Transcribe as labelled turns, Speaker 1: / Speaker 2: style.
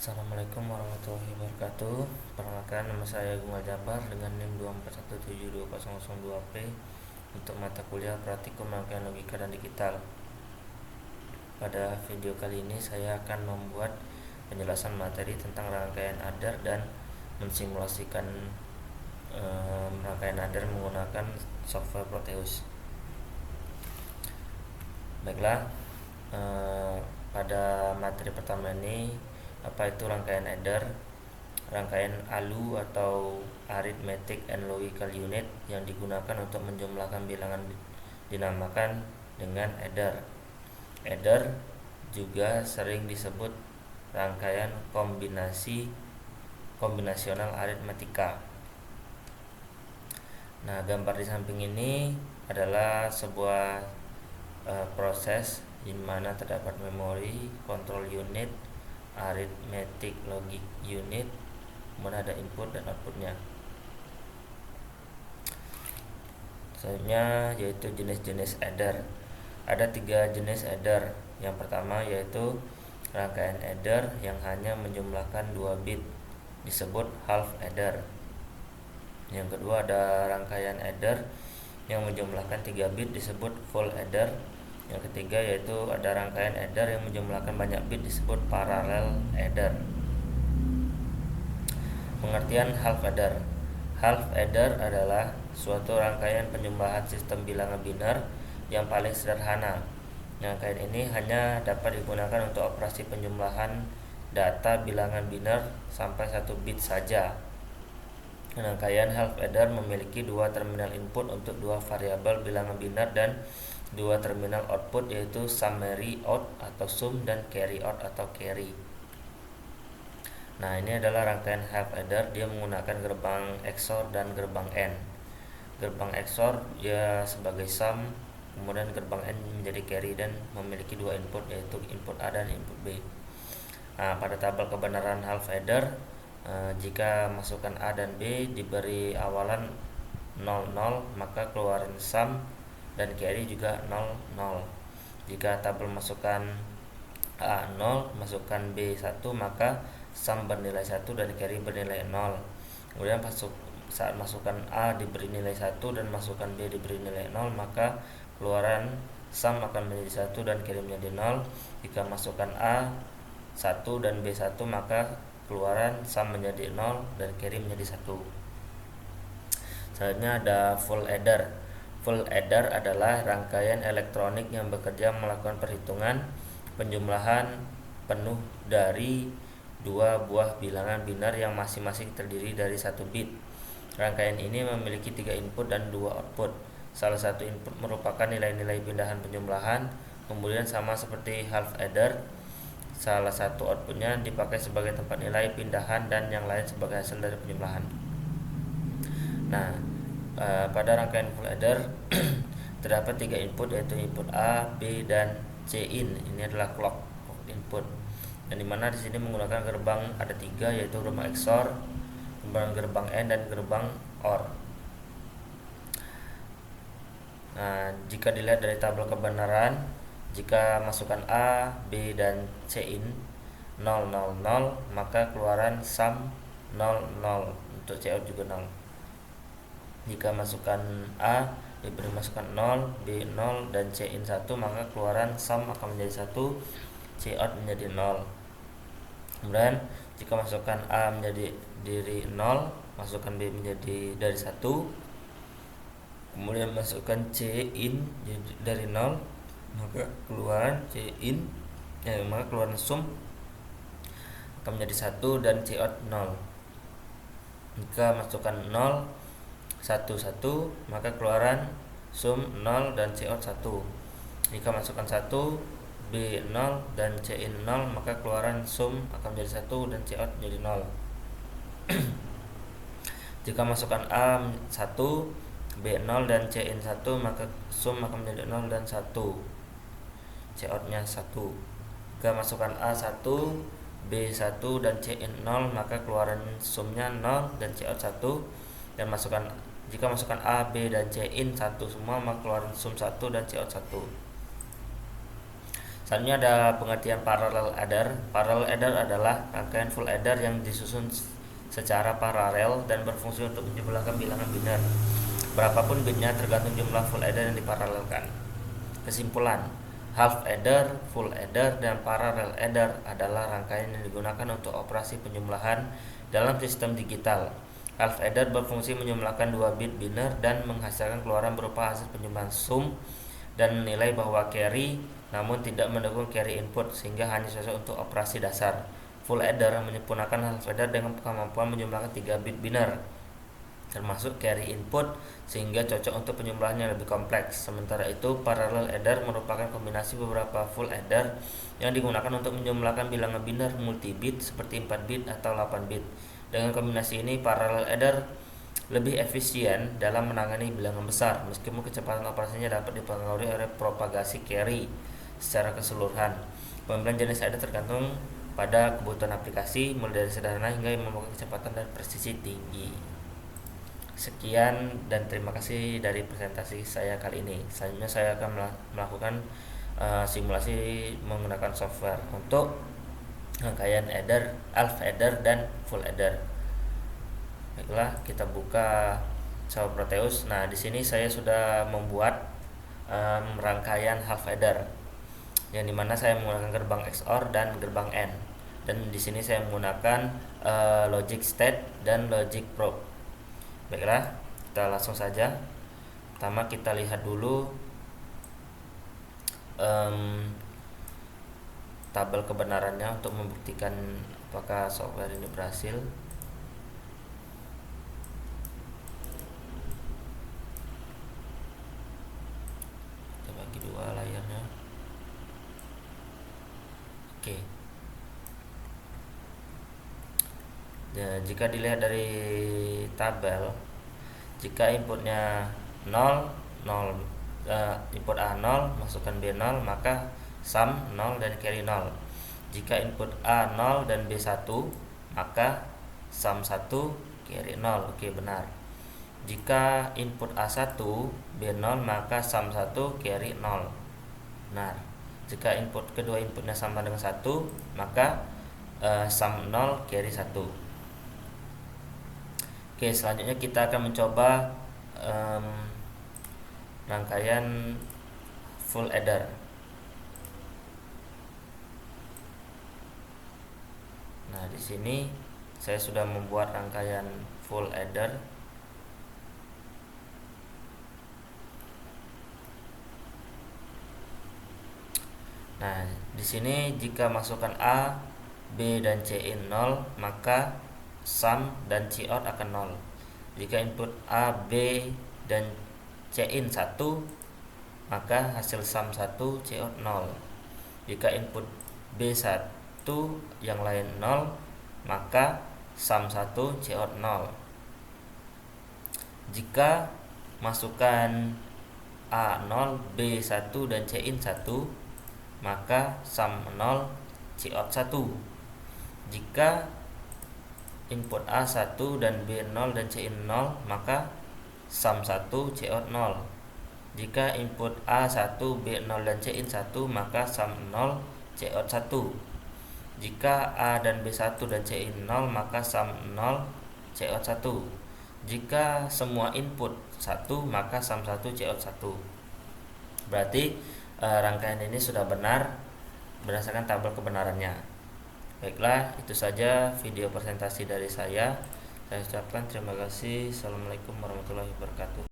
Speaker 1: Assalamualaikum warahmatullahi wabarakatuh. Perkenalkan, nama saya Gungal Jabar dengan NIM 241722002P untuk mata kuliah Praktikum Rangkaian Logika dan Digital. Pada video kali ini saya akan membuat penjelasan materi tentang rangkaian adder dan mensimulasikan rangkaian adder menggunakan software Proteus. Baiklah, pada materi pertama ini, apa itu rangkaian adder? Rangkaian ALU atau Arithmetic and Logical Unit yang digunakan untuk menjumlahkan bilangan dinamakan dengan adder. Adder juga sering disebut rangkaian kombinasional aritmetika. Nah, gambar di samping ini adalah sebuah proses di mana terdapat memori, control unit, arithmetic logic unit, kemudian ada input dan outputnya. Selanjutnya yaitu jenis-jenis adder. Ada 3 jenis adder. Yang pertama yaitu rangkaian adder yang hanya menjumlahkan 2 bit, disebut half adder. Yang kedua ada rangkaian adder yang menjumlahkan 3 bit, disebut full adder. Yang ketiga yaitu ada rangkaian adder yang menjumlahkan banyak bit, disebut parallel adder. Pengertian half adder. Half adder adalah suatu rangkaian penjumlahan sistem bilangan biner yang paling sederhana. Rangkaian ini hanya dapat digunakan untuk operasi penjumlahan data bilangan biner sampai 1 bit saja. Rangkaian half adder memiliki 2 terminal input untuk 2 variabel bilangan biner dan 2 terminal output, yaitu summary out atau sum dan carry out atau carry. Nah, ini adalah rangkaian half adder. Dia menggunakan gerbang XOR dan gerbang AND. Gerbang XOR ya sebagai sum, kemudian gerbang AND menjadi carry dan memiliki 2 input, yaitu input A dan input B. Nah, pada tabel kebenaran half adder, jika masukan A dan B diberi awalan 00, maka keluaran sum dan carry juga 00. Jika tabel masukan A 0, masukan B 1, maka sum bernilai 1 dan carry bernilai 0. Kemudian saat masukan A diberi nilai 1 dan masukan B diberi nilai 0, maka keluaran sum akan menjadi 1 dan carry menjadi 0. Jika masukan A 1 dan B 1, maka keluaran sum menjadi 0 dan carry menjadi 1. Selanjutnya ada full adder. Full adder adalah rangkaian elektronik yang bekerja melakukan perhitungan penjumlahan penuh dari 2 buah bilangan biner yang masing-masing terdiri dari 1 bit. Rangkaian ini memiliki 3 input dan 2 output. Salah satu input merupakan nilai-nilai pindahan penjumlahan, kemudian sama seperti half adder, salah satu outputnya dipakai sebagai tempat nilai pindahan dan yang lain sebagai hasil dari penjumlahan. Nah, pada rangkaian full adder terdapat 3 input, yaitu input A, B, dan C in. Ini adalah clock input. Dan dimana di sini menggunakan gerbang ada 3, yaitu gerbang XOR, kemudian gerbang AND dan gerbang OR. Nah, jika dilihat dari tabel kebenaran, jika masukan A, B, dan C in 000, maka keluaran sum 00, untuk C out juga 0. Jika masukan A diberi masukan 0, B 0, dan C in 1, maka keluaran sum akan menjadi 1, C out menjadi 0. Kemudian jika masukan A menjadi dari 0, masukan B menjadi dari 1, kemudian masukkan C in dari 0, maka keluaran maka keluaran sum akan menjadi 1 dan C out 0. Jika masukkan 0 1 1, maka keluaran sum 0 dan C out 1. Jika masukkan 1, B 0 dan C in 0, maka keluaran sum akan menjadi 1 dan C out menjadi 0. Jika masukkan A 1, B 0 dan C in 1, maka sum akan menjadi 0 dan 1, C out nya 1. Jika masukkan A 1, B 1, dan C in 0, maka keluaran sumnya 0 dan C out 1. Dan jika masukkan A, B, dan C in 1 semua, maka keluaran sum 1 dan C out 1. Selanjutnya ada pengertian parallel adder. Parallel adder adalah rangkaian full adder yang disusun secara paralel dan berfungsi untuk menjumlahkan bilangan biner. Berapapun bitnya tergantung jumlah full adder yang diparalelkan. Kesimpulan, half adder, full adder, dan parallel adder adalah rangkaian yang digunakan untuk operasi penjumlahan dalam sistem digital. Half adder berfungsi menjumlahkan 2 bit biner dan menghasilkan keluaran berupa hasil penjumlahan sum dan menilai bahwa carry namun tidak mendukung carry input sehingga hanya cocok untuk operasi dasar. Full adder menyempurnakan half adder dengan kemampuan menjumlahkan 3 bit biner termasuk carry input sehingga cocok untuk penjumlahan yang lebih kompleks. Sementara itu, parallel adder merupakan kombinasi beberapa full adder yang digunakan untuk menjumlahkan bilangan biner multi-bit seperti 4 bit atau 8 bit. Dengan kombinasi ini, parallel adder lebih efisien dalam menangani bilangan besar meskipun kecepatan operasinya dapat dipengaruhi oleh propagasi carry secara keseluruhan. Pemilihan jenis adder tergantung pada kebutuhan aplikasi, mulai dari sederhana hingga yang memiliki kecepatan dan presisi tinggi. Sekian dan terima kasih dari presentasi saya kali ini. Selanjutnya saya akan melakukan simulasi menggunakan software untuk rangkaian adder, half adder, dan full adder. Baiklah, kita buka Java Proteus. Nah, di sini saya sudah membuat rangkaian half adder, yang dimana saya menggunakan gerbang XOR dan gerbang AND. Dan di sini saya menggunakan logic state dan logic probe. Baiklah, kita langsung saja. Pertama kita lihat dulu tabel kebenarannya untuk membuktikan apakah software ini berhasil. Kita bagi dua layarnya. Oke. Ya, jika dilihat dari tabel, jika inputnya 0, input A 0, masukkan B 0, maka sum 0 dan carry 0. Jika input A 0 dan B 1, maka sum 1, carry 0. Oke, benar. Jika input A 1, B 0, maka sum 1, carry 0. Benar. Jika kedua inputnya sama dengan 1, maka sum 0, carry 1. Oke, selanjutnya kita akan mencoba rangkaian full adder. Nah, di sini saya sudah membuat rangkaian full adder. Nah, di sini jika masukkan A, B, dan C in 0, maka sum dan cout akan 0. Jika input A, B, dan C in 1, maka hasil sum 1, cout 0. Jika input B 1 yang lain 0, maka sum 1, cout 0. Jika masukkan A 0, B 1, dan C in 1, maka sum 0, cout 1. Jika input A 1 dan B 0 dan C in 0, maka sum 1, cout 0. Jika input A 1, B 0 dan C in 1, maka sum 0, cout 1. Jika A dan B 1 dan C in 0, maka sum 0, cout 1. Jika semua input 1, maka sum 1, cout 1. Berarti rangkaian ini sudah benar berdasarkan tabel kebenarannya. Baiklah, itu saja video presentasi dari saya. Saya ucapkan terima kasih. Assalamualaikum warahmatullahi wabarakatuh.